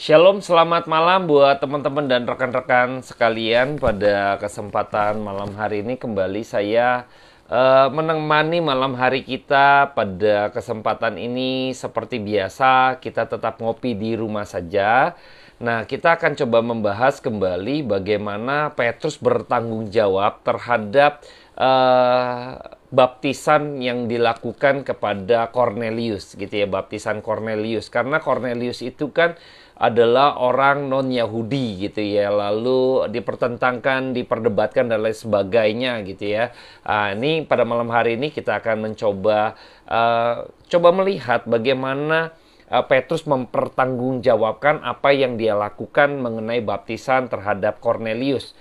Shalom, selamat malam buat teman-teman dan rekan-rekan sekalian. Pada kesempatan malam hari ini kembali saya menemani malam hari kita. Pada kesempatan ini seperti biasa kita tetap ngopi di rumah saja. Nah, kita akan coba membahas kembali bagaimana Petrus bertanggung jawab terhadap baptisan yang dilakukan kepada Cornelius gitu ya, baptisan Cornelius. Karena Cornelius itu kan adalah orang non-Yahudi gitu ya, lalu dipertentangkan, diperdebatkan dan lain sebagainya gitu ya. Ini pada malam hari ini kita akan mencoba melihat bagaimana Petrus mempertanggungjawabkan apa yang dia lakukan mengenai baptisan terhadap Cornelius.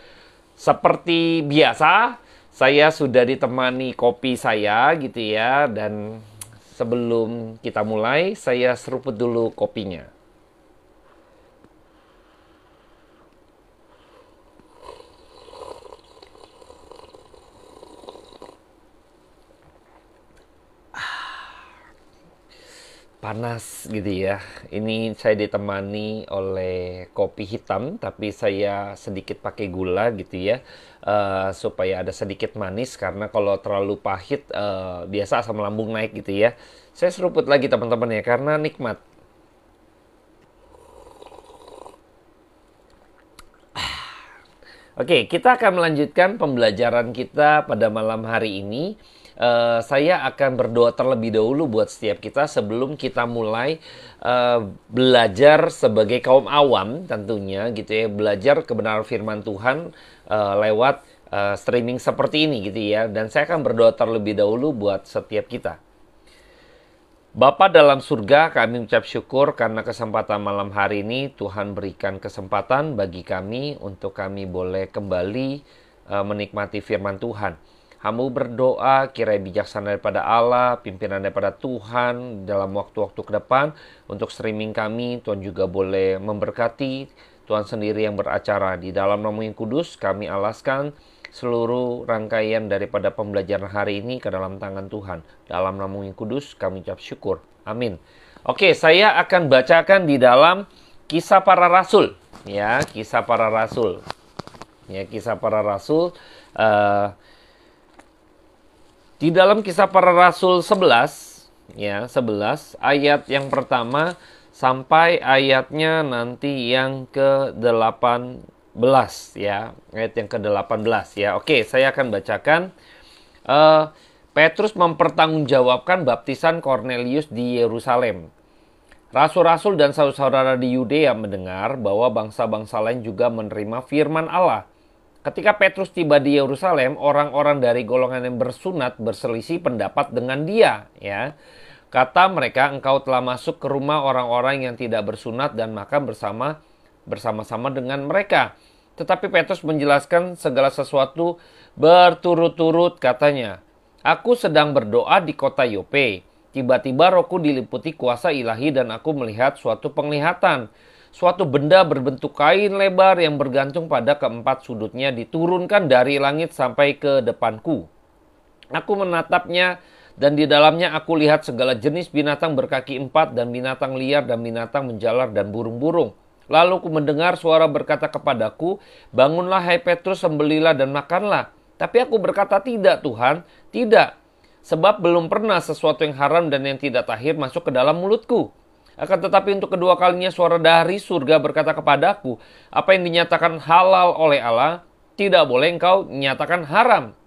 Seperti biasa, saya sudah ditemani kopi saya gitu ya, dan sebelum kita mulai, saya seruput dulu kopinya. Panas gitu ya. Ini saya ditemani oleh kopi hitam, tapi saya sedikit pakai gula gitu ya, supaya ada sedikit manis, karena kalau terlalu pahit biasa asam lambung naik gitu ya. Saya seruput lagi teman-teman ya, karena nikmat. Oke, kita akan melanjutkan pembelajaran kita pada malam hari ini. Saya akan berdoa terlebih dahulu buat setiap kita sebelum kita mulai belajar sebagai kaum awam tentunya gitu ya, belajar kebenaran firman Tuhan lewat streaming seperti ini gitu ya. Dan saya akan berdoa terlebih dahulu buat setiap kita. Bapa dalam surga, kami ucap syukur karena kesempatan malam hari ini Tuhan berikan kesempatan bagi kami untuk kami boleh kembali menikmati firman Tuhan. Hamba berdoa kiranya bijaksana daripada Allah, pimpinan daripada Tuhan dalam waktu-waktu ke depan untuk streaming kami. Tuhan juga boleh memberkati, Tuhan sendiri yang beracara. Di dalam nama yang kudus kami alaskan seluruh rangkaian daripada pembelajaran hari ini ke dalam tangan Tuhan. Dalam nama yang kudus kami ucap syukur. Amin. Oke, saya akan bacakan di dalam Kisah Para Rasul. Ya, Kisah Para Rasul. Ya, Kisah Para Rasul. Di dalam Kisah Para Rasul 11, ya, 11 ayat yang pertama sampai ayatnya nanti yang ke-18 ya, ayat yang ke-18 ya. Oke, saya akan bacakan. Petrus mempertanggungjawabkan baptisan Cornelius di Yerusalem. Rasul-rasul dan saudara-saudara di Yudea mendengar bahwa bangsa-bangsa lain juga menerima firman Allah. Ketika Petrus tiba di Yerusalem, orang-orang dari golongan yang bersunat berselisih pendapat dengan dia. Ya, kata mereka, engkau telah masuk ke rumah orang-orang yang tidak bersunat dan makan bersama-sama dengan mereka. Tetapi Petrus menjelaskan segala sesuatu berturut-turut, katanya, aku sedang berdoa di kota Yope. Tiba-tiba rohku diliputi kuasa ilahi dan aku melihat suatu penglihatan. Suatu benda berbentuk kain lebar yang bergantung pada keempat sudutnya diturunkan dari langit sampai ke depanku. Aku menatapnya dan di dalamnya aku lihat segala jenis binatang berkaki empat dan binatang liar dan binatang menjalar dan burung-burung. Lalu aku mendengar suara berkata kepadaku, bangunlah hai Petrus, sembelilah dan makanlah. Tapi aku berkata, tidak Tuhan, tidak. Sebab belum pernah sesuatu yang haram dan yang tidak tahir masuk ke dalam mulutku. Akan tetapi untuk kedua kalinya suara dari surga berkata kepadaku, apa yang dinyatakan halal oleh Allah, tidak boleh engkau nyatakan haram.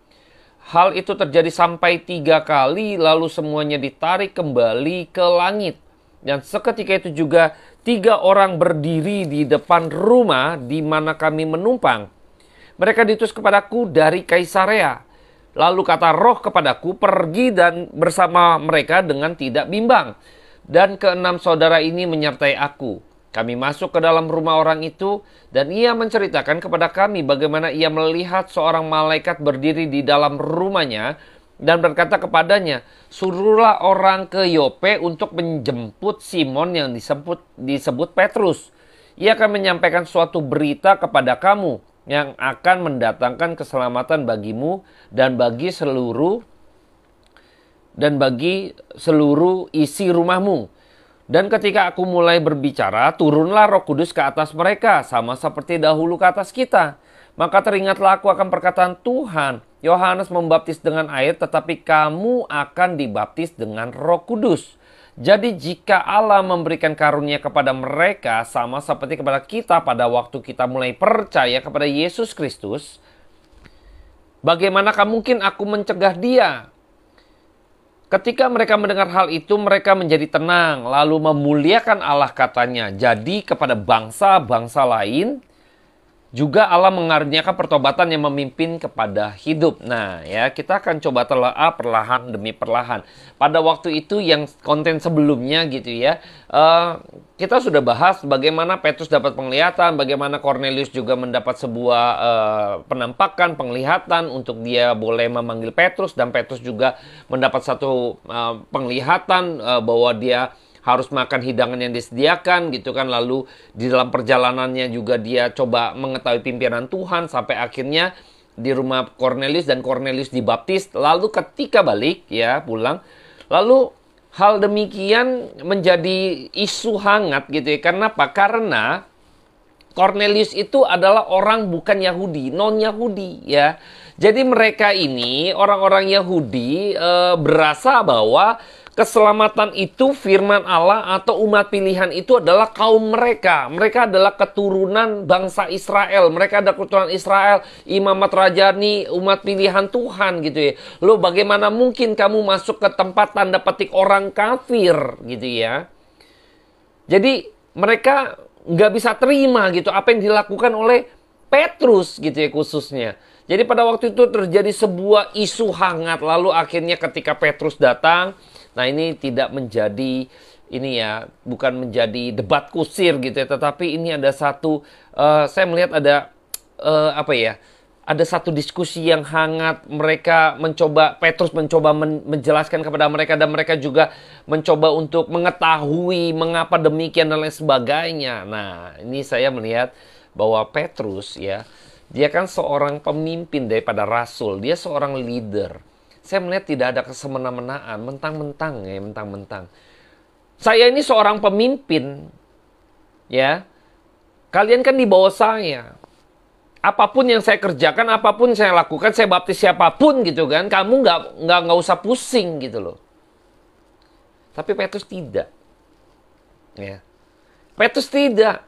Hal itu terjadi sampai 3 kali, lalu semuanya ditarik kembali ke langit. Dan seketika itu juga 3 orang berdiri di depan rumah di mana kami menumpang. Mereka diutus kepadaku dari Kaisarea. Lalu kata roh kepadaku, pergi dan bersama mereka dengan tidak bimbang. Dan ke-6 saudara ini menyertai aku. Kami masuk ke dalam rumah orang itu, dan ia menceritakan kepada kami bagaimana ia melihat seorang malaikat berdiri di dalam rumahnya, dan berkata kepadanya, suruhlah orang ke Yope untuk menjemput Simon yang disebut Petrus. Ia akan menyampaikan suatu berita kepada kamu, yang akan mendatangkan keselamatan bagimu dan bagi seluruh isi rumahmu. Dan ketika aku mulai berbicara, turunlah Roh Kudus ke atas mereka, sama seperti dahulu ke atas kita. Maka teringatlah aku akan perkataan Tuhan, Yohanes membaptis dengan air, tetapi kamu akan dibaptis dengan Roh Kudus. Jadi jika Allah memberikan karunia kepada mereka, sama seperti kepada kita pada waktu kita mulai percaya kepada Yesus Kristus, bagaimanakah mungkin aku mencegah dia? Ketika mereka mendengar hal itu, mereka menjadi tenang, lalu memuliakan Allah katanya. Jadi kepada bangsa-bangsa lain, juga Allah mengaruniakan pertobatan yang memimpin kepada hidup. Nah ya, kita akan coba telaah perlahan demi perlahan. Pada waktu itu yang konten sebelumnya gitu ya, kita sudah bahas bagaimana Petrus dapat penglihatan, bagaimana Cornelius juga mendapat sebuah penampakan, penglihatan untuk dia boleh memanggil Petrus. Dan Petrus juga mendapat satu penglihatan bahwa dia harus makan hidangan yang disediakan gitu kan. Lalu di dalam perjalanannya juga dia coba mengetahui pimpinan Tuhan sampai akhirnya di rumah Cornelius dan Cornelius dibaptis. Lalu ketika balik ya pulang, lalu hal demikian menjadi isu hangat gitu ya. Kenapa? Karena Cornelius itu adalah orang bukan Yahudi, non-Yahudi ya. Jadi mereka ini orang-orang Yahudi berasa bahwa keselamatan itu firman Allah atau umat pilihan itu adalah kaum mereka. Mereka adalah keturunan bangsa Israel. Mereka adalah keturunan Israel, imamat rajani, umat pilihan Tuhan gitu ya. Loh bagaimana mungkin kamu masuk ke tempat tanda petik orang kafir gitu ya. Jadi mereka nggak bisa terima gitu apa yang dilakukan oleh Petrus gitu ya khususnya. Jadi pada waktu itu terjadi sebuah isu hangat. Lalu akhirnya ketika Petrus datang, nah ini tidak menjadi, ini ya, bukan menjadi debat kusir gitu ya. Tetapi ini ada satu, saya melihat ada, ada satu diskusi yang hangat. Mereka mencoba, Petrus mencoba menjelaskan kepada mereka. Dan mereka juga mencoba untuk mengetahui mengapa demikian dan lain sebagainya. Nah ini saya melihat bahwa Petrus ya, dia kan seorang pemimpin daripada rasul. Dia seorang leader. Saya melihat tidak ada kesemena-menaan. Mentang-mentang ya, mentang-mentang. Saya ini seorang pemimpin. Ya. Kalian kan di bawah saya. Apapun yang saya kerjakan, apapun yang saya lakukan, saya baptis siapapun gitu kan. Kamu nggak usah pusing gitu loh. Tapi Petrus tidak. Ya. Petrus tidak.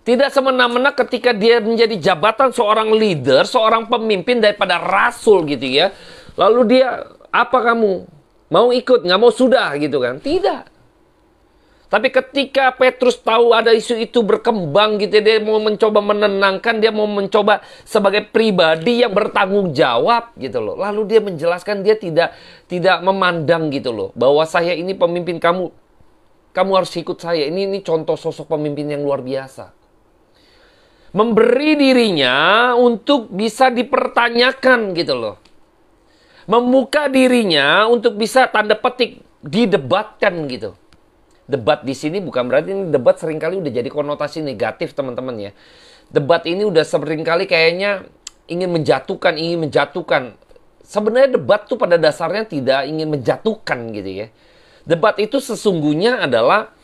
Tidak semena-mena ketika dia menjadi jabatan seorang leader, seorang pemimpin daripada rasul gitu ya. Lalu dia, apa kamu? Mau ikut? Nggak mau sudah gitu kan? Tidak. Tapi ketika Petrus tahu ada isu itu berkembang gitu, dia mau mencoba menenangkan, dia mau mencoba sebagai pribadi yang bertanggung jawab gitu loh. Lalu dia menjelaskan, dia tidak memandang gitu loh. Bahwa saya ini pemimpin kamu. Kamu harus ikut saya. Ini contoh sosok pemimpin yang luar biasa. Memberi dirinya untuk bisa dipertanyakan gitu loh. Membuka dirinya untuk bisa tanda petik didebatkan gitu. Debat di sini bukan berarti ini debat seringkali udah jadi konotasi negatif teman-teman ya. Debat ini udah seringkali kayaknya ingin menjatuhkan. Sebenarnya debat tuh pada dasarnya tidak ingin menjatuhkan gitu ya. Debat itu sesungguhnya adalah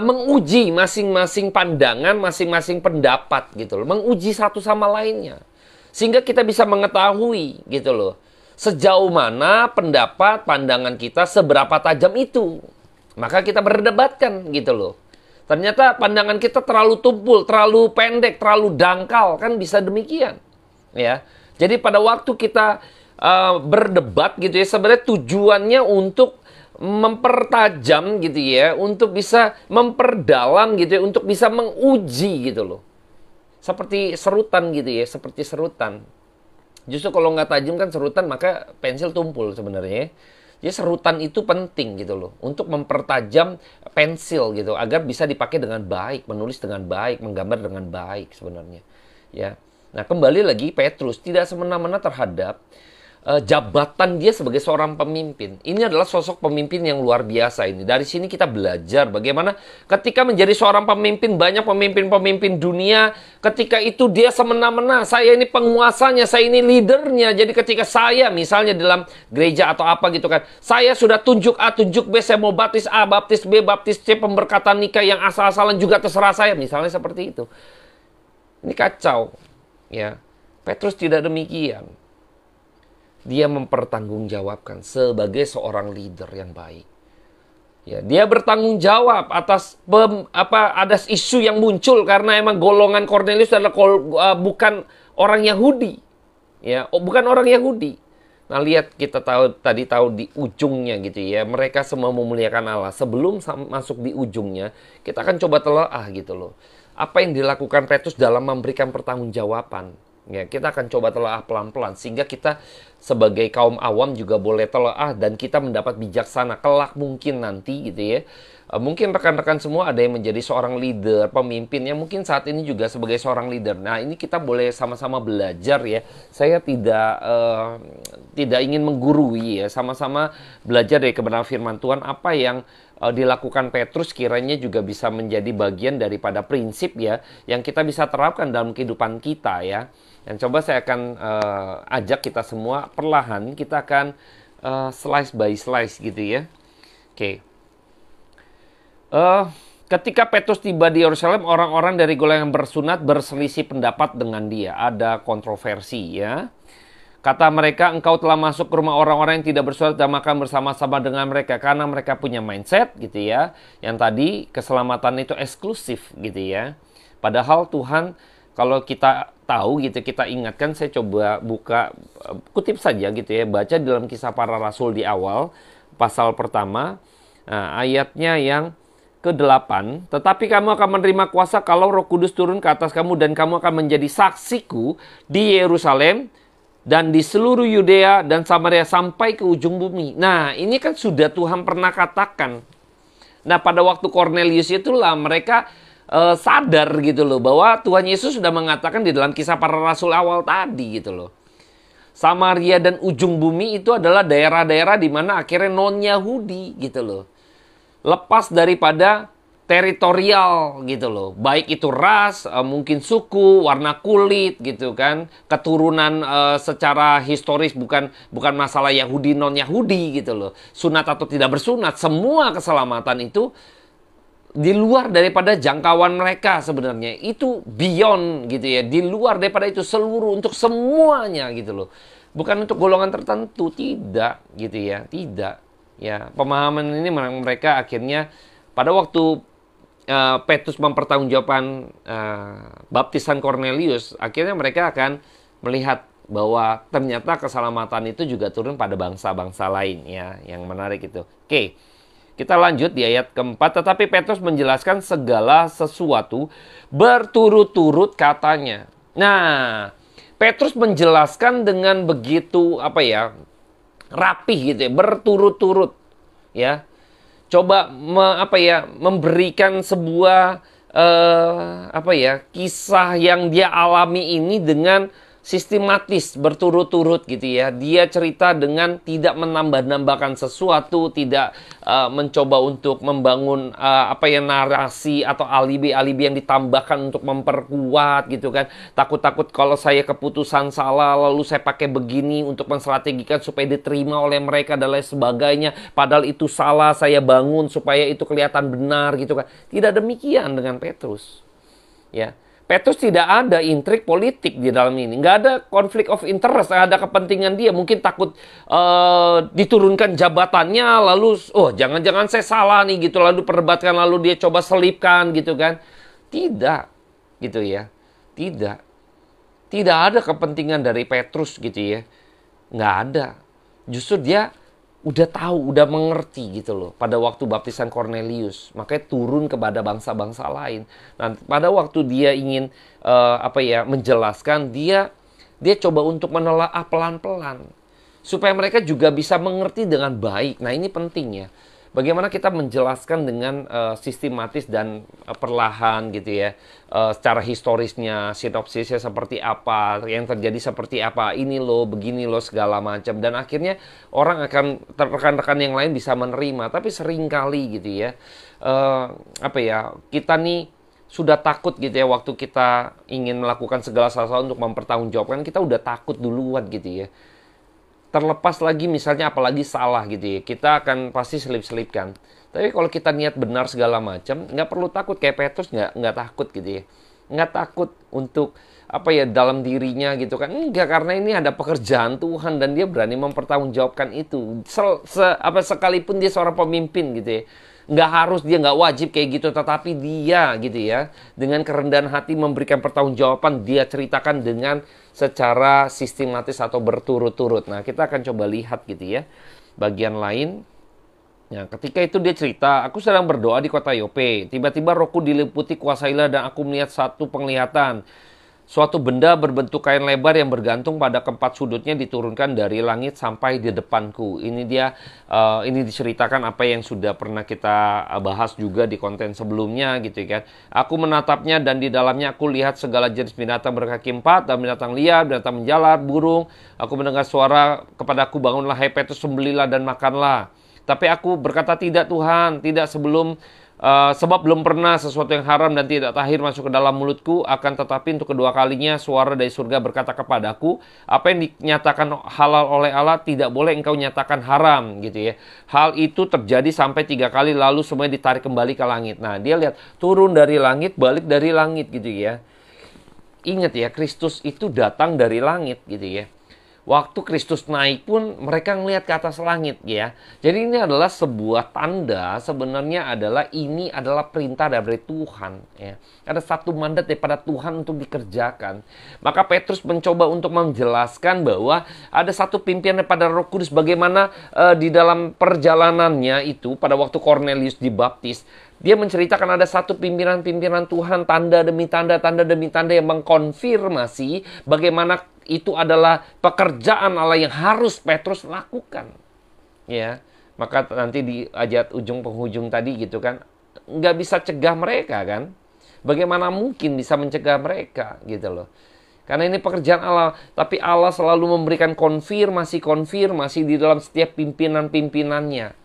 menguji masing-masing pandangan, masing-masing pendapat gitu loh. Menguji satu sama lainnya. Sehingga kita bisa mengetahui gitu loh. Sejauh mana pendapat, pandangan kita seberapa tajam itu. Maka kita berdebatkan gitu loh. Ternyata pandangan kita terlalu tumpul, terlalu pendek, terlalu dangkal. Kan bisa demikian. Ya. Jadi pada waktu kita berdebat gitu ya, sebenarnya tujuannya untuk mempertajam gitu ya, untuk bisa memperdalam gitu ya, untuk bisa menguji gitu loh. Seperti serutan gitu ya, seperti serutan. Justru kalau nggak tajam kan serutan, maka pensil tumpul sebenarnya. Jadi serutan itu penting gitu loh, untuk mempertajam pensil gitu, agar bisa dipakai dengan baik, menulis dengan baik, menggambar dengan baik sebenarnya. Ya. Nah kembali lagi Petrus tidak semena-mena terhadap jabatan dia sebagai seorang pemimpin. Ini adalah sosok pemimpin yang luar biasa ini. Dari sini kita belajar bagaimana ketika menjadi seorang pemimpin, banyak pemimpin-pemimpin dunia, ketika itu dia semena-mena, saya ini penguasanya, saya ini leadernya. Jadi ketika saya misalnya dalam gereja atau apa gitu kan, saya sudah tunjuk A, tunjuk B, saya mau baptis A, baptis B, baptis C, pemberkatan nikah yang asal-asalan juga terserah saya. Misalnya seperti itu. Ini kacau. Ya, Petrus tidak demikian. Dia mempertanggungjawabkan sebagai seorang leader yang baik. Ya, dia bertanggung jawab atas ada isu yang muncul karena emang golongan Cornelius adalah bukan orang Yahudi. Ya, bukan orang Yahudi. Nah, lihat kita tadi tahu di ujungnya gitu ya. Mereka semua memuliakan Allah. Sebelum masuk di ujungnya, kita akan coba telaah gitu loh. Apa yang dilakukan Petrus dalam memberikan pertanggungjawaban. Ya, kita akan coba telaah pelan-pelan sehingga kita sebagai kaum awam juga boleh telaah dan kita mendapat bijaksana kelak mungkin nanti gitu ya. Mungkin rekan-rekan semua ada yang menjadi seorang leader, pemimpin yang mungkin saat ini juga sebagai seorang leader. Nah, ini kita boleh sama-sama belajar ya. Saya tidak ingin menggurui ya, sama-sama belajar dari kebenaran firman Tuhan apa yang dilakukan Petrus kiranya juga bisa menjadi bagian daripada prinsip ya yang kita bisa terapkan dalam kehidupan kita ya. Dan coba saya akan ajak kita semua perlahan kita akan slice by slice gitu ya. Oke. Ketika Petrus tiba di Yerusalem, orang-orang dari golongan bersunat berselisih pendapat dengan dia. Ada kontroversi ya. Kata mereka, engkau telah masuk ke rumah orang-orang yang tidak bersunat dan makan bersama-sama dengan mereka. Karena mereka punya mindset gitu ya. Yang tadi keselamatan itu eksklusif gitu ya. Padahal Tuhan, kalau kita tahu gitu, kita ingatkan, saya coba buka, kutip saja gitu ya. Baca dalam Kisah Para Rasul di awal, pasal pertama, ayatnya yang ke-8, tetapi kamu akan menerima kuasa kalau Roh Kudus turun ke atas kamu dan kamu akan menjadi saksiku di Yerusalem dan di seluruh Yudea dan Samaria sampai ke ujung bumi. Nah, ini kan sudah Tuhan pernah katakan. Nah, pada waktu Cornelius itulah mereka sadar gitu loh bahwa Tuhan Yesus sudah mengatakan di dalam Kisah Para Rasul awal tadi gitu loh. Samaria dan ujung bumi itu adalah daerah-daerah di mana akhirnya non-Yahudi gitu loh. Lepas daripada teritorial gitu loh. Baik itu ras, mungkin suku, warna kulit gitu kan. Keturunan secara historis bukan masalah Yahudi non-Yahudi gitu loh. Sunat atau tidak bersunat, semua keselamatan itu di luar daripada jangkauan mereka sebenarnya. Itu beyond gitu ya. Di luar daripada itu seluruh untuk semuanya gitu loh. Bukan untuk golongan tertentu, tidak gitu ya, tidak. Ya, pemahaman ini mereka akhirnya pada waktu Petrus mempertanggungjawabkan baptisan Cornelius, akhirnya mereka akan melihat bahwa ternyata keselamatan itu juga turun pada bangsa-bangsa lain ya, yang menarik itu. Oke, kita lanjut di ayat keempat. Tetapi Petrus menjelaskan segala sesuatu berturut-turut katanya. Nah, Petrus menjelaskan dengan begitu rapih gitu ya, berturut-turut ya. Coba memberikan sebuah kisah yang dia alami ini dengan sistematis, berturut-turut gitu ya. Dia cerita dengan tidak menambah-nambahkan sesuatu, tidak mencoba untuk membangun narasi atau alibi-alibi yang ditambahkan untuk memperkuat gitu kan. Takut-takut kalau saya keputusan salah lalu saya pakai begini untuk menstrategikan supaya diterima oleh mereka dan lain sebagainya. Padahal itu salah, saya bangun supaya itu kelihatan benar gitu kan. Tidak demikian dengan Petrus. Ya. Petrus tidak ada intrik politik di dalam ini. Nggak ada konflik of interest, nggak ada kepentingan dia. Mungkin takut diturunkan jabatannya, lalu, jangan-jangan saya salah nih gitu. Lalu perdebatkan, lalu dia coba selipkan gitu kan. Tidak, gitu ya. Tidak. Tidak ada kepentingan dari Petrus gitu ya. Nggak ada. Justru dia udah tahu, udah mengerti gitu loh. Pada waktu baptisan Cornelius, makanya turun kepada bangsa-bangsa lain. Nah, pada waktu dia ingin menjelaskan, dia coba untuk menelaah pelan-pelan supaya mereka juga bisa mengerti dengan baik. Nah, ini penting ya. bagaimana kita menjelaskan dengan sistematis dan perlahan gitu ya, secara historisnya, sinopsisnya seperti apa, yang terjadi seperti apa, ini loh, begini loh, segala macam. Dan akhirnya orang akan, rekan-rekan yang lain bisa menerima. Tapi seringkali gitu ya, kita nih sudah takut gitu ya, waktu kita ingin melakukan segala sesuatu untuk mempertanggungjawabkan, kita udah takut duluan gitu ya. Terlepas lagi misalnya apalagi salah gitu ya, kita akan pasti selip-selipkan. Tapi kalau kita niat benar segala macam, nggak perlu takut. Kayak Petrus nggak takut gitu ya. Nggak takut untuk dalam dirinya gitu kan. Enggak, karena ini ada pekerjaan Tuhan dan dia berani mempertanggungjawabkan itu. Sekalipun dia seorang pemimpin gitu ya. Nggak harus, dia nggak wajib kayak gitu, tetapi dia gitu ya, dengan kerendahan hati memberikan pertanggungjawaban, dia ceritakan dengan secara sistematis atau berturut-turut. Nah, kita akan coba lihat gitu ya, bagian lain. Nah, ketika itu dia cerita, aku sedang berdoa di kota Yope. Tiba-tiba rohku diliputi kuasa ilahi dan aku melihat satu penglihatan. Suatu benda berbentuk kain lebar yang bergantung pada keempat sudutnya diturunkan dari langit sampai di depanku. Ini diceritakan apa yang sudah pernah kita bahas juga di konten sebelumnya gitu kan. Aku menatapnya dan di dalamnya aku lihat segala jenis binatang berkaki empat dan binatang liar, binatang menjalar, burung. Aku mendengar suara kepadaku, bangunlah hai Petrus, sembelilah dan makanlah. Tapi aku berkata, tidak Tuhan, tidak, sebab belum pernah sesuatu yang haram dan tidak tahir masuk ke dalam mulutku. Akan tetapi untuk kedua kalinya suara dari surga berkata kepadaku, apa yang dinyatakan halal oleh Allah tidak boleh engkau nyatakan haram gitu ya. Hal itu terjadi sampai 3 kali, lalu semuanya ditarik kembali ke langit. Nah, dia lihat turun dari langit, balik dari langit gitu ya. Ingat ya, Kristus itu datang dari langit gitu ya. Waktu Kristus naik pun mereka ngelihat ke atas langit ya. Jadi ini adalah sebuah tanda, sebenarnya ini adalah perintah dari Tuhan ya. Ada satu mandat daripada Tuhan untuk dikerjakan. Maka Petrus mencoba untuk menjelaskan bahwa ada satu pimpinan daripada Roh Kudus, bagaimana di dalam perjalanannya itu pada waktu Cornelius dibaptis, dia menceritakan ada satu pimpinan-pimpinan Tuhan, tanda demi tanda, tanda demi tanda yang mengkonfirmasi bagaimana itu adalah pekerjaan Allah yang harus Petrus lakukan. Ya, maka nanti di ayat ujung penghujung tadi gitu kan, nggak bisa cegah mereka kan? Bagaimana mungkin bisa mencegah mereka gitu loh? Karena ini pekerjaan Allah, tapi Allah selalu memberikan konfirmasi di dalam setiap pimpinan-pimpinannya.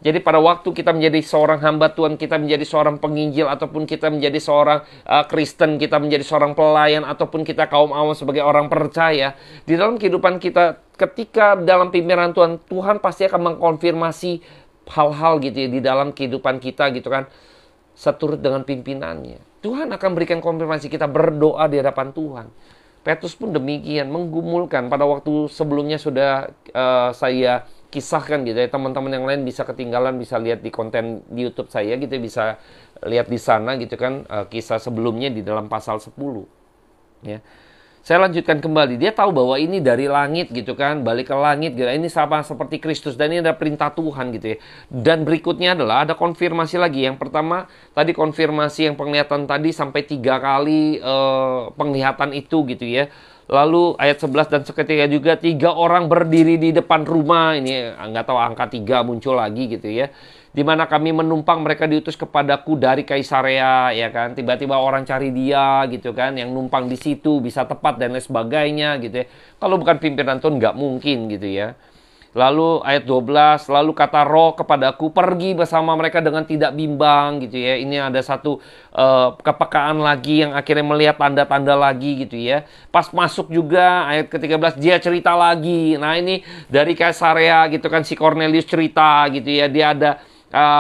Jadi pada waktu kita menjadi seorang hamba Tuhan, kita menjadi seorang penginjil, ataupun kita menjadi seorang Kristen, kita menjadi seorang pelayan, ataupun kita kaum awam sebagai orang percaya, di dalam kehidupan kita, ketika dalam pimpinan Tuhan, Tuhan pasti akan mengkonfirmasi hal-hal gitu ya, di dalam kehidupan kita gitu kan, seturut dengan pimpinannya. Tuhan akan berikan konfirmasi, kita berdoa di hadapan Tuhan. Petrus pun demikian, menggumulkan. Pada waktu sebelumnya sudah saya kisahkan gitu ya, teman-teman yang lain bisa ketinggalan, bisa lihat di konten di YouTube saya gitu, bisa lihat di sana gitu kan, kisah sebelumnya di dalam pasal 10 ya. Saya lanjutkan kembali, dia tahu bahwa ini dari langit gitu kan, balik ke langit gitu. Ini sama seperti Kristus dan ini ada perintah Tuhan gitu ya. Dan berikutnya adalah ada konfirmasi lagi. Yang pertama tadi konfirmasi yang penglihatan tadi sampai 3 kali penglihatan itu gitu ya. Lalu ayat 11, dan seketika juga 3 orang berdiri di depan rumah. Ini nggak tahu angka 3 muncul lagi gitu ya. Di mana kami menumpang, mereka diutus kepadaku dari Kaisarea ya kan. Tiba-tiba orang cari dia gitu kan, yang numpang di situ bisa tepat dan lain sebagainya gitu ya. Kalau bukan pimpinan Tuhan nggak mungkin gitu ya. Lalu ayat 12, lalu kata Roh kepadaku, pergi bersama mereka dengan tidak bimbang gitu ya. Ini ada satu kepekaan lagi yang akhirnya melihat tanda-tanda lagi gitu ya. Pas masuk juga ayat ke-13, dia cerita lagi. Nah ini dari Kaisarea gitu kan, si Cornelius cerita gitu ya. Dia ada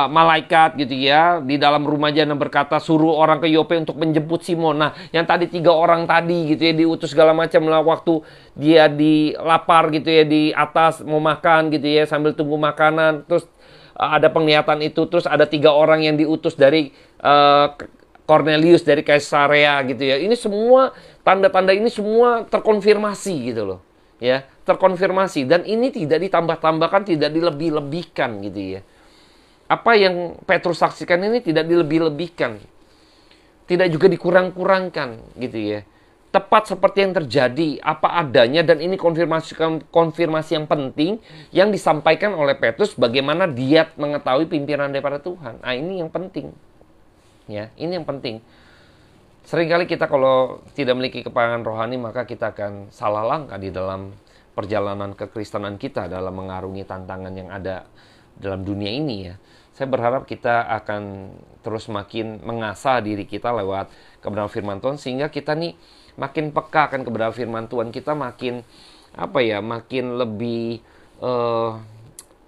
malaikat gitu ya di dalam rumahnya dan berkata, suruh orang ke Yope untuk menjemput Simon. Nah yang tadi 3 orang tadi gitu ya diutus segala macam lah, waktu dia di lapar gitu ya di atas mau makan gitu ya sambil tunggu makanan, terus ada penglihatan itu, terus ada 3 orang yang diutus dari Cornelius dari Kaisarea gitu ya. Ini semua tanda-tanda ini semua terkonfirmasi gitu loh ya, terkonfirmasi, dan ini tidak ditambah-tambahkan, tidak dilebih-lebihkan gitu ya. Apa yang Petrus saksikan ini tidak dilebih-lebihkan, tidak juga dikurang-kurangkan gitu ya. tepat seperti yang terjadi, apa adanya, dan ini konfirmasi yang penting yang disampaikan oleh Petrus bagaimana dia mengetahui pimpinan daripada Tuhan. Nah, ini yang penting. Ya, ini yang penting. Seringkali kita kalau tidak memiliki kepahaman rohani, maka kita akan salah langkah di dalam perjalanan kekristenan kita dalam mengarungi tantangan yang ada dalam dunia ini ya. Saya berharap kita akan terus makin mengasah diri kita lewat kebenaran firman Tuhan, sehingga kita nih makin peka akan kebenaran firman Tuhan, kita makin makin lebih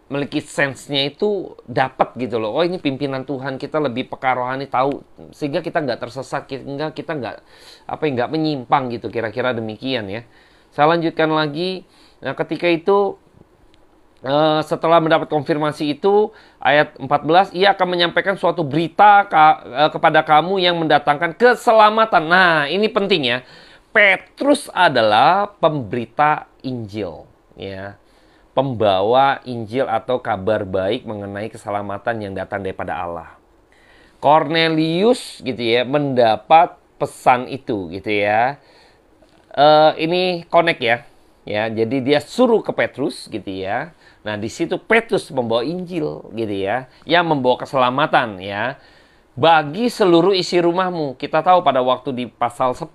memiliki sense-nya itu dapat gitu loh. Oh, ini pimpinan Tuhan, kita lebih peka rohani, tahu, sehingga kita nggak tersesat, sehingga kita nggak menyimpang gitu, kira-kira demikian ya. Saya lanjutkan lagi. Nah, ketika itu setelah mendapat konfirmasi itu, ayat 14, ia akan menyampaikan suatu berita kepada kamu yang mendatangkan keselamatan. Nah, ini penting ya. Petrus adalah pemberita Injil, ya. Pembawa Injil atau kabar baik mengenai keselamatan yang datang daripada Allah. Cornelius gitu ya, mendapat pesan itu gitu ya. Ini connect ya. Ya, jadi dia suruh ke Petrus gitu ya. Nah, di situ Petrus membawa Injil gitu ya, yang membawa keselamatan ya bagi seluruh isi rumahmu. Kita tahu pada waktu di pasal 10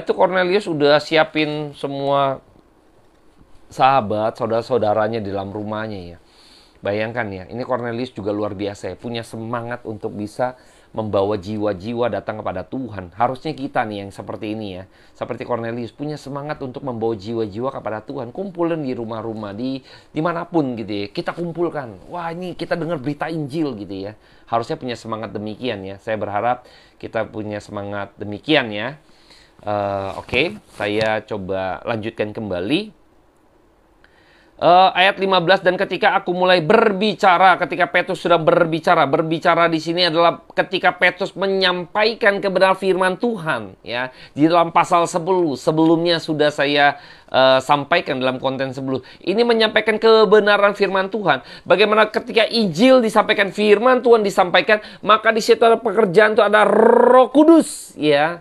itu Cornelius udah siapin semua sahabat, saudara-saudaranya di dalam rumahnya ya. Bayangkan ya, ini Cornelius juga luar biasa ya, punya semangat untuk bisa membawa jiwa-jiwa datang kepada Tuhan. Harusnya kita nih yang seperti ini ya, seperti Cornelius, punya semangat untuk membawa jiwa-jiwa kepada Tuhan. Kumpulin di rumah-rumah, dimanapun gitu ya, kita kumpulkan. Wah, ini kita dengar berita Injil gitu ya. Harusnya punya semangat demikian ya. Saya berharap kita punya semangat demikian ya. Oke, saya coba lanjutkan kembali. Ayat 15, dan ketika aku mulai berbicara, ketika Petrus sudah berbicara di sini adalah ketika Petrus menyampaikan kebenaran firman Tuhan ya. Di dalam pasal 10 sebelumnya sudah saya sampaikan dalam konten sebelum ini, menyampaikan kebenaran firman Tuhan. Bagaimana ketika Injil disampaikan, firman Tuhan disampaikan, maka di situ ada pekerjaan, itu ada Roh Kudus ya,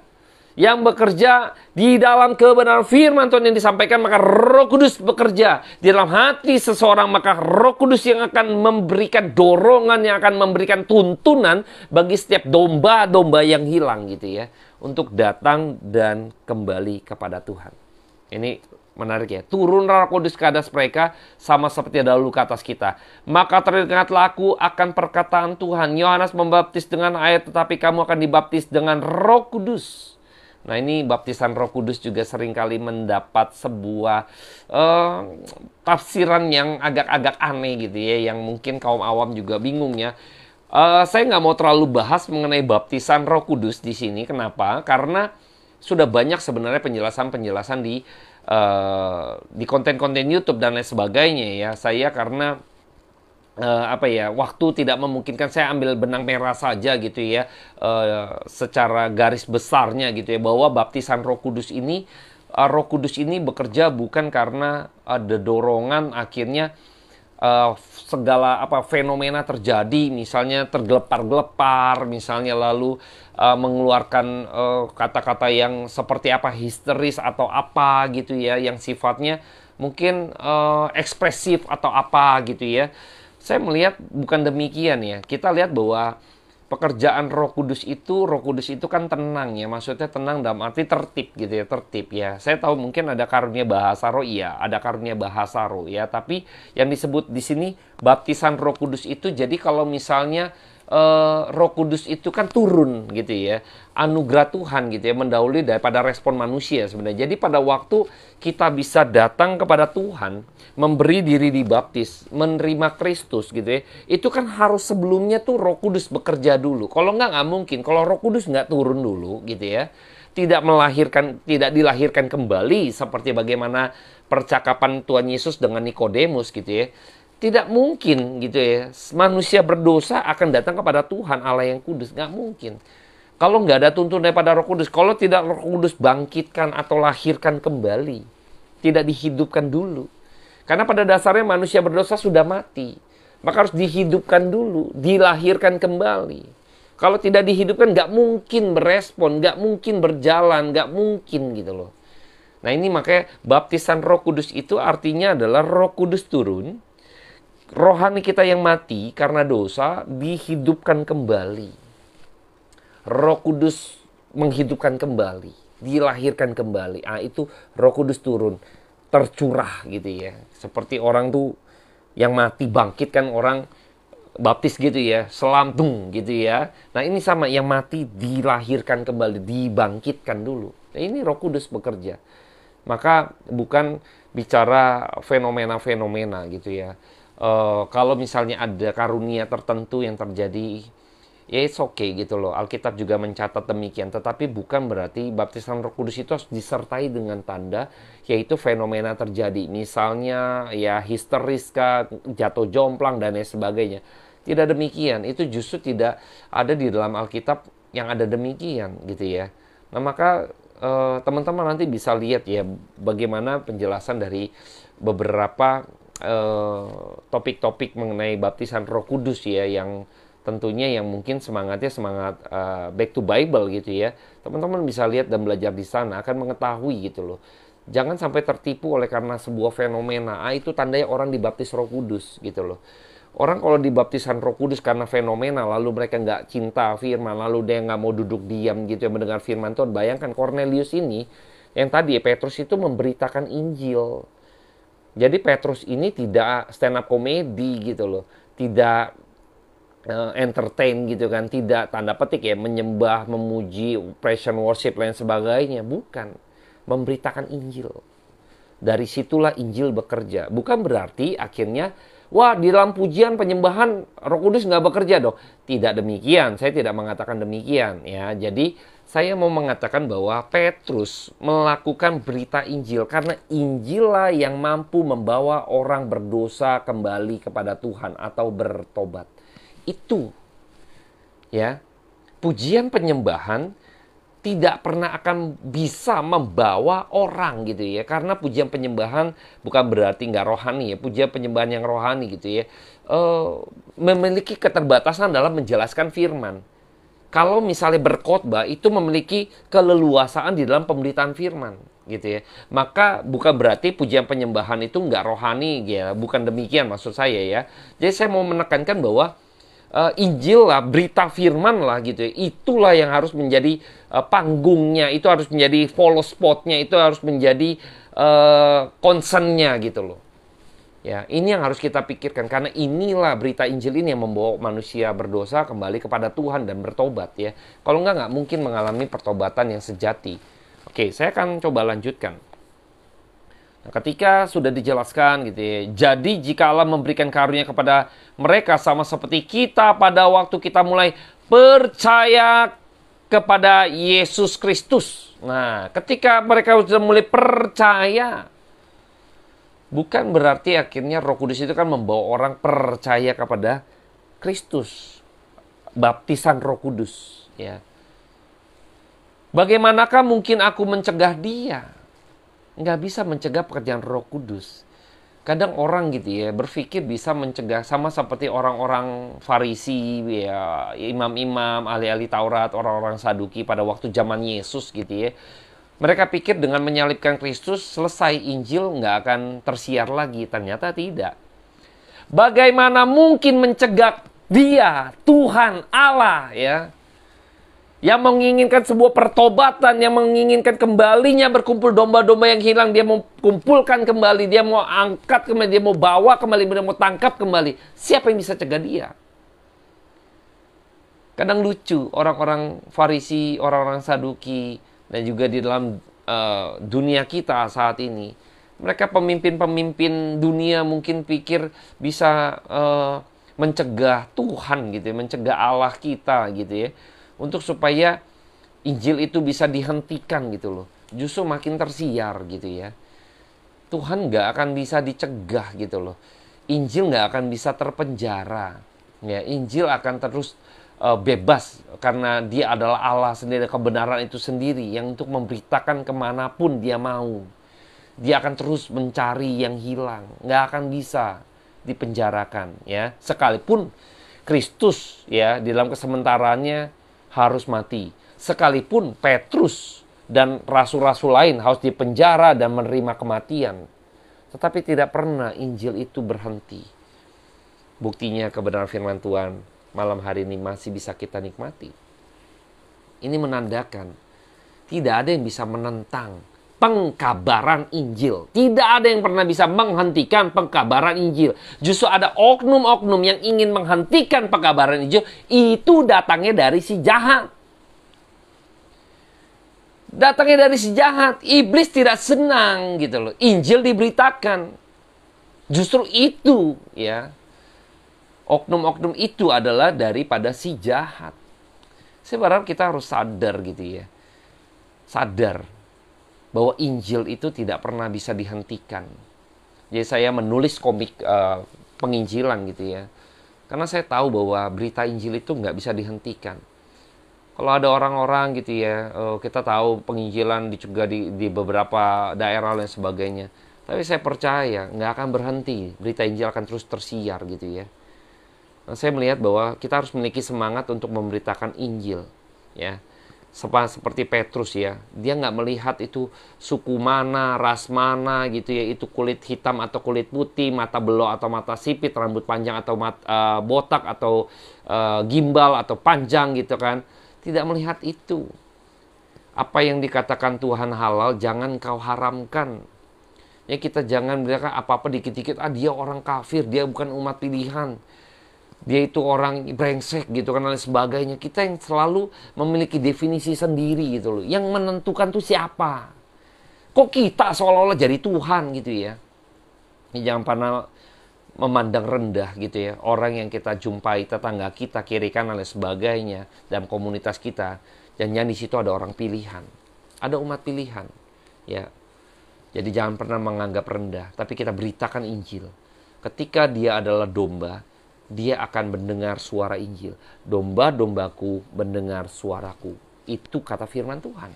yang bekerja di dalam kebenaran firman Tuhan yang disampaikan. Maka Roh Kudus bekerja di dalam hati seseorang, maka Roh Kudus yang akan memberikan dorongan, yang akan memberikan tuntunan bagi setiap domba-domba yang hilang gitu ya, untuk datang dan kembali kepada Tuhan. Ini menarik ya. Turun Roh Kudus ke atas mereka sama seperti dahulu ke atas kita. Maka teringatlah aku akan perkataan Tuhan. Yohanes membaptis dengan air, tetapi kamu akan dibaptis dengan Roh Kudus. Nah, ini baptisan Roh Kudus juga seringkali mendapat sebuah tafsiran yang agak-agak aneh gitu ya, yang mungkin kaum awam juga bingung ya. Saya nggak mau terlalu bahas mengenai baptisan Roh Kudus di sini. Kenapa? Karena sudah banyak sebenarnya penjelasan-penjelasan di konten-konten YouTube dan lain sebagainya ya. Saya karena waktu tidak memungkinkan, saya ambil benang merah saja gitu ya, secara garis besarnya gitu ya, bahwa baptisan Roh Kudus ini bekerja bukan karena ada dorongan akhirnya segala fenomena terjadi, misalnya tergelepar-gelepar, misalnya lalu mengeluarkan kata-kata yang seperti histeris atau apa gitu ya, yang sifatnya mungkin ekspresif atau apa gitu ya. Saya melihat bukan demikian ya. Kita lihat bahwa pekerjaan Roh Kudus itu kan tenang ya. Maksudnya tenang dalam arti tertib gitu ya, tertib ya. Saya tahu mungkin ada karunia bahasa roh, iya, ada karunia bahasa roh ya. Tapi yang disebut di sini baptisan Roh Kudus itu, jadi kalau misalnya Roh Kudus itu kan turun gitu ya, anugerah Tuhan gitu ya, mendahului daripada respon manusia sebenarnya. Jadi pada waktu kita bisa datang kepada Tuhan, memberi diri dibaptis, menerima Kristus gitu ya, itu kan harus sebelumnya tuh Roh Kudus bekerja dulu. Kalau nggak mungkin, kalau Roh Kudus nggak turun dulu gitu ya, tidak dilahirkan kembali seperti bagaimana percakapan Tuhan Yesus dengan Nikodemus gitu ya. Tidak mungkin gitu ya, manusia berdosa akan datang kepada Tuhan Allah yang kudus. Nggak mungkin. Kalau nggak ada tuntun daripada Roh Kudus, kalau tidak Roh Kudus bangkitkan atau lahirkan kembali, tidak dihidupkan dulu. Karena pada dasarnya manusia berdosa sudah mati. Maka harus dihidupkan dulu, dilahirkan kembali. Kalau tidak dihidupkan, nggak mungkin berespon, nggak mungkin berjalan, nggak mungkin gitu loh. Nah ini makanya baptisan Roh Kudus itu artinya adalah Roh Kudus turun, rohani kita yang mati karena dosa dihidupkan kembali. Roh Kudus menghidupkan kembali, dilahirkan kembali. Itu Roh Kudus turun, tercurah gitu ya. Seperti orang tuh yang mati bangkit kan, orang baptis gitu ya, selamtung gitu ya. Nah ini sama, yang mati dilahirkan kembali, dibangkitkan dulu. Nah ini Roh Kudus bekerja. Maka bukan bicara fenomena-fenomena gitu ya. Kalau misalnya ada karunia tertentu yang terjadi, ya it's okay gitu loh. Alkitab juga mencatat demikian. Tetapi bukan berarti baptisan Roh Kudus itu harus disertai dengan tanda, yaitu fenomena terjadi. Misalnya ya histeris kah, jatuh jomplang dan lain sebagainya. Tidak demikian. Itu justru tidak ada di dalam Alkitab yang ada demikian gitu ya. Nah maka teman-teman nanti bisa lihat ya bagaimana penjelasan dari beberapa topik-topik mengenai baptisan Roh Kudus ya, yang tentunya yang mungkin semangatnya semangat back to Bible gitu ya. Teman-teman bisa lihat dan belajar di sana, akan mengetahui gitu loh. Jangan sampai tertipu oleh karena sebuah fenomena. Itu tandanya orang dibaptis Roh Kudus gitu loh. Orang kalau dibaptisan Roh Kudus karena fenomena, lalu mereka nggak cinta firman, lalu dia nggak mau duduk diam gitu ya mendengar firman Tuhan. Bayangkan Cornelius ini, yang tadi Petrus itu memberitakan Injil. Jadi Petrus ini tidak stand up comedy gitu loh. Tidak entertain gitu kan, tidak tanda petik ya menyembah, memuji, praise and worship lain sebagainya, bukan, memberitakan Injil. Dari situlah Injil bekerja. Bukan berarti akhirnya wah di dalam pujian penyembahan Roh Kudus nggak bekerja dong. Tidak demikian, saya tidak mengatakan demikian ya. Jadi saya mau mengatakan bahwa Petrus melakukan berita Injil karena Injil lah yang mampu membawa orang berdosa kembali kepada Tuhan atau bertobat. Itu ya, pujian penyembahan tidak pernah akan bisa membawa orang gitu ya, karena pujian penyembahan bukan berarti nggak rohani ya. Pujian penyembahan yang rohani gitu ya memiliki keterbatasan dalam menjelaskan firman. Kalau misalnya berkhotbah itu memiliki keleluasaan di dalam pemberitaan firman gitu ya, maka bukan berarti pujian penyembahan itu nggak rohani ya, bukan demikian maksud saya ya. Jadi saya mau menekankan bahwa Injil lah, berita firman lah gitu ya. Itulah yang harus menjadi panggungnya, itu harus menjadi follow spotnya, itu harus menjadi concernnya gitu loh. Ya, ini yang harus kita pikirkan karena inilah berita Injil ini yang membawa manusia berdosa kembali kepada Tuhan dan bertobat ya. Kalau nggak mungkin mengalami pertobatan yang sejati. Oke, saya akan coba lanjutkan. Nah, ketika sudah dijelaskan gitu ya, jadi jika Allah memberikan karunia kepada mereka sama seperti kita pada waktu kita mulai percaya kepada Yesus Kristus. Nah, ketika mereka sudah mulai percaya, bukan berarti akhirnya Roh Kudus itu kan membawa orang percaya kepada Kristus. Baptisan Roh Kudus ya. Bagaimanakah mungkin aku mencegah dia? Nggak bisa mencegah pekerjaan Roh Kudus. Kadang orang gitu ya berpikir bisa mencegah, sama seperti orang-orang Farisi ya, imam-imam, ahli-ahli Taurat, orang-orang Saduki pada waktu zaman Yesus gitu ya. Mereka pikir dengan menyalibkan Kristus selesai, Injil nggak akan tersiar lagi. Ternyata tidak. Bagaimana mungkin mencegah dia, Tuhan Allah ya, yang menginginkan sebuah pertobatan, yang menginginkan kembalinya berkumpul domba-domba yang hilang, dia mau kumpulkan kembali, dia mau angkat kembali, dia mau bawa kembali, dia mau tangkap kembali. Siapa yang bisa cegah dia? Kadang lucu, orang-orang Farisi, orang-orang Saduki, dan juga di dalam dunia kita saat ini, mereka pemimpin-pemimpin dunia mungkin pikir bisa mencegah Tuhan gitu ya, mencegah Allah kita gitu ya, untuk supaya Injil itu bisa dihentikan gitu loh. Justru makin tersiar gitu ya. Tuhan nggak akan bisa dicegah gitu loh. Injil nggak akan bisa terpenjara. Ya, Injil akan terus bebas karena dia adalah Allah sendiri, kebenaran itu sendiri yang untuk memberitakan kemanapun dia mau. Dia akan terus mencari yang hilang, nggak akan bisa dipenjarakan ya. Sekalipun Kristus ya di dalam kesementaraannya harus mati. Sekalipun Petrus dan rasul-rasul lain harus dipenjara dan menerima kematian. Tetapi tidak pernah Injil itu berhenti. Buktinya kebenaran firman Tuhan malam hari ini masih bisa kita nikmati. Ini menandakan tidak ada yang bisa menentang pengkabaran Injil. Tidak ada yang pernah bisa menghentikan pengkabaran Injil. Justru ada oknum-oknum yang ingin menghentikan pengkabaran Injil. Itu datangnya dari si jahat. Datangnya dari si jahat. Iblis tidak senang gitu loh. Injil diberitakan. Justru itu ya. Oknum-oknum itu adalah daripada si jahat. Saya berharap kita harus sadar gitu ya. Sadar bahwa Injil itu tidak pernah bisa dihentikan. Jadi saya menulis komik penginjilan gitu ya. Karena saya tahu bahwa berita Injil itu nggak bisa dihentikan. Kalau ada orang-orang gitu ya, kita tahu penginjilan juga di beberapa daerah dan sebagainya. Tapi saya percaya nggak akan berhenti. Berita Injil akan terus tersiar gitu ya. Nah, saya melihat bahwa kita harus memiliki semangat untuk memberitakan Injil. Ya. Seperti Petrus ya, dia nggak melihat itu suku mana, ras mana gitu ya, itu kulit hitam atau kulit putih, mata belok atau mata sipit, rambut panjang atau botak atau gimbal atau panjang gitu kan. Tidak melihat itu. Apa yang dikatakan Tuhan halal, jangan kau haramkan. Ya kita jangan berkata apa-apa dikit-dikit, dia orang kafir, dia bukan umat pilihan. Dia itu orang brengsek gitu kan dan sebagainya. Kita yang selalu memiliki definisi sendiri gitu loh. Yang menentukan tuh siapa? Kok kita seolah-olah jadi Tuhan gitu ya? Jangan pernah memandang rendah gitu ya. Orang yang kita jumpai, tetangga kita, kiri kanan dan sebagainya dalam komunitas kita. Jangan di situ ada orang pilihan. Ada umat pilihan. Ya. Jadi jangan pernah menganggap rendah, tapi kita beritakan Injil. Ketika dia adalah domba, dia akan mendengar suara Injil. Domba-dombaku mendengar suaraku. Itu kata firman Tuhan.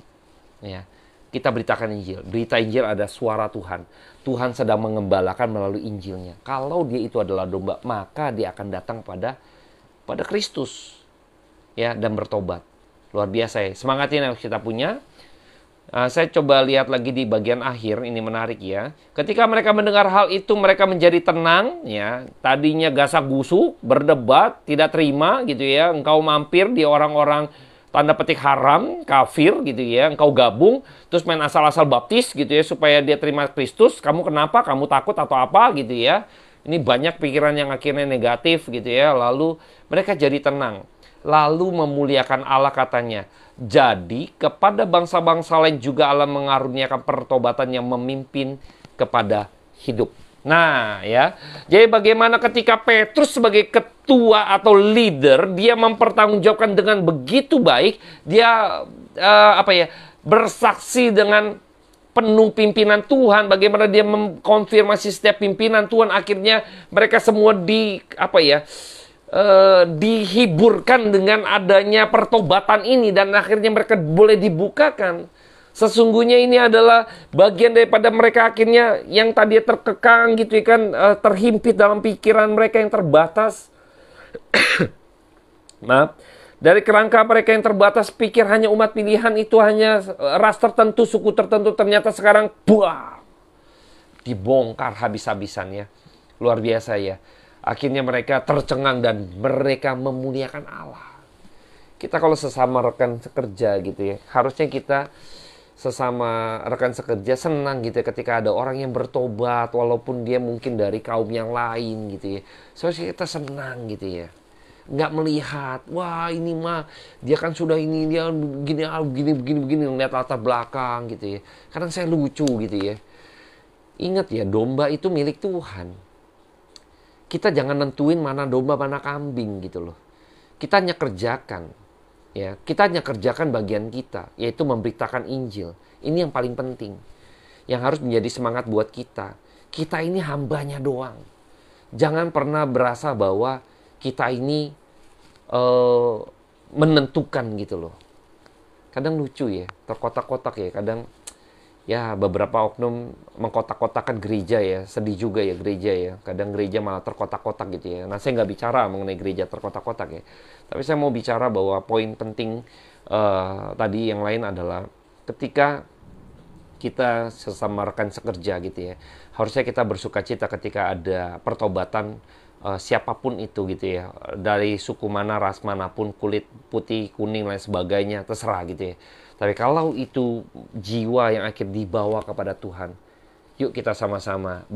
Ya. Kita beritakan Injil. Berita Injil ada suara Tuhan. Tuhan sedang mengembalakan melalui Injilnya. Kalau dia itu adalah domba, maka dia akan datang pada Kristus. Ya, dan bertobat. Luar biasa ya. Semangat ini yang kita punya. Saya coba lihat lagi di bagian akhir, ini menarik ya. Ketika mereka mendengar hal itu, mereka menjadi tenang ya. Tadinya gasak-gusuk, berdebat, tidak terima gitu ya. Engkau mampir di orang-orang tanda petik haram, kafir gitu ya. Engkau gabung, terus main asal-asal baptis gitu ya, supaya dia terima Kristus. Kamu kenapa? Kamu takut atau apa gitu ya. Ini banyak pikiran yang akhirnya negatif gitu ya. Lalu mereka jadi tenang. Lalu memuliakan Allah katanya. Jadi kepada bangsa-bangsa lain juga Allah mengaruniakan pertobatan yang memimpin kepada hidup. Nah ya, jadi bagaimana ketika Petrus sebagai ketua atau leader, dia mempertanggungjawabkan dengan begitu baik, dia bersaksi dengan penuh pimpinan Tuhan, bagaimana dia mengkonfirmasi setiap pimpinan Tuhan, akhirnya mereka semua dihiburkan dengan adanya pertobatan ini dan akhirnya mereka boleh dibukakan. Sesungguhnya ini adalah bagian daripada mereka akhirnya yang tadi terkekang gitu kan, terhimpit dalam pikiran mereka yang terbatas. Maaf, dari kerangka mereka yang terbatas, pikir hanya umat pilihan itu hanya ras tertentu, suku tertentu, ternyata sekarang buah, dibongkar habis-habisan ya. Luar biasa ya. Akhirnya mereka tercengang dan mereka memuliakan Allah. Kita kalau sesama rekan sekerja gitu ya, harusnya kita sesama rekan sekerja senang gitu ya ketika ada orang yang bertobat walaupun dia mungkin dari kaum yang lain gitu ya. Soalnya kita senang gitu ya. Nggak melihat, wah ini mah dia kan sudah ini, dia begini ngeliat latar belakang gitu ya. Kadang saya lucu gitu ya. Ingat ya, domba itu milik Tuhan. Kita jangan nentuin mana domba, mana kambing gitu loh. Kita hanya kerjakan. Ya, kita hanya kerjakan bagian kita, yaitu memberitakan Injil. Ini yang paling penting. Yang harus menjadi semangat buat kita. Kita ini hambanya doang. Jangan pernah berasa bahwa kita ini menentukan gitu loh. Kadang lucu ya, terkotak-kotak ya. Kadang ya beberapa oknum mengkotak-kotakan gereja ya. Sedih juga ya gereja ya. Kadang gereja malah terkotak-kotak gitu ya. Nah, saya nggak bicara mengenai gereja terkotak-kotak ya. Tapi saya mau bicara bahwa poin penting tadi yang lain adalah ketika kita sesama rekan sekerja gitu ya, harusnya kita bersuka cita ketika ada pertobatan siapapun itu gitu ya, dari suku mana, ras manapun, kulit putih, kuning, lain sebagainya, terserah gitu ya. Tapi kalau itu jiwa yang akhir dibawa kepada Tuhan, yuk kita sama-sama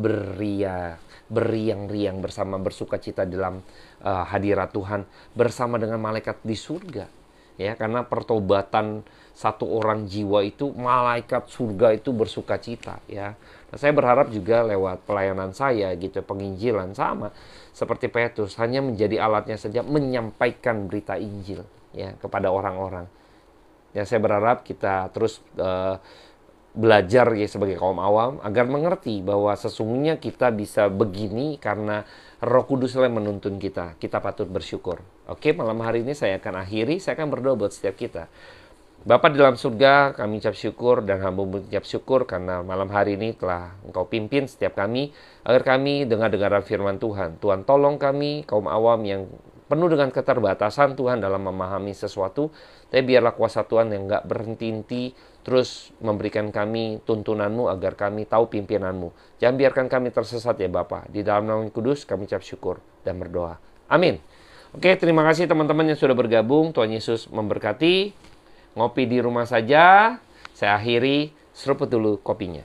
beriang-riang bersama, bersuka cita dalam hadirat Tuhan bersama dengan malaikat di surga. Ya, karena pertobatan satu orang jiwa itu, malaikat surga itu bersuka cita ya. Nah, saya berharap juga lewat pelayanan saya gitu, penginjilan sama seperti Petrus, hanya menjadi alatnya saja menyampaikan berita Injil ya kepada orang-orang. Ya, saya berharap kita terus belajar ya sebagai kaum awam agar mengerti bahwa sesungguhnya kita bisa begini karena Roh Kudus yang menuntun kita. Kita patut bersyukur. Oke, malam hari ini saya akan akhiri, saya akan berdoa buat setiap kita. Bapa di dalam surga, kami ucap syukur dan hamba mengucap syukur karena malam hari ini telah Engkau pimpin setiap kami agar kami dengar-dengar firman Tuhan. Tuhan tolong kami kaum awam yang penuh dengan keterbatasan Tuhan dalam memahami sesuatu, tapi biarlah kuasa Tuhan yang gak berhenti-henti terus memberikan kami tuntunan-Mu agar kami tahu pimpinan-Mu. Jangan biarkan kami tersesat ya Bapa. Di dalam nama Kudus kami ucap syukur dan berdoa. Amin. Oke, terima kasih teman-teman yang sudah bergabung. Tuhan Yesus memberkati. Ngopi di rumah saja. Saya akhiri, seruput dulu kopinya.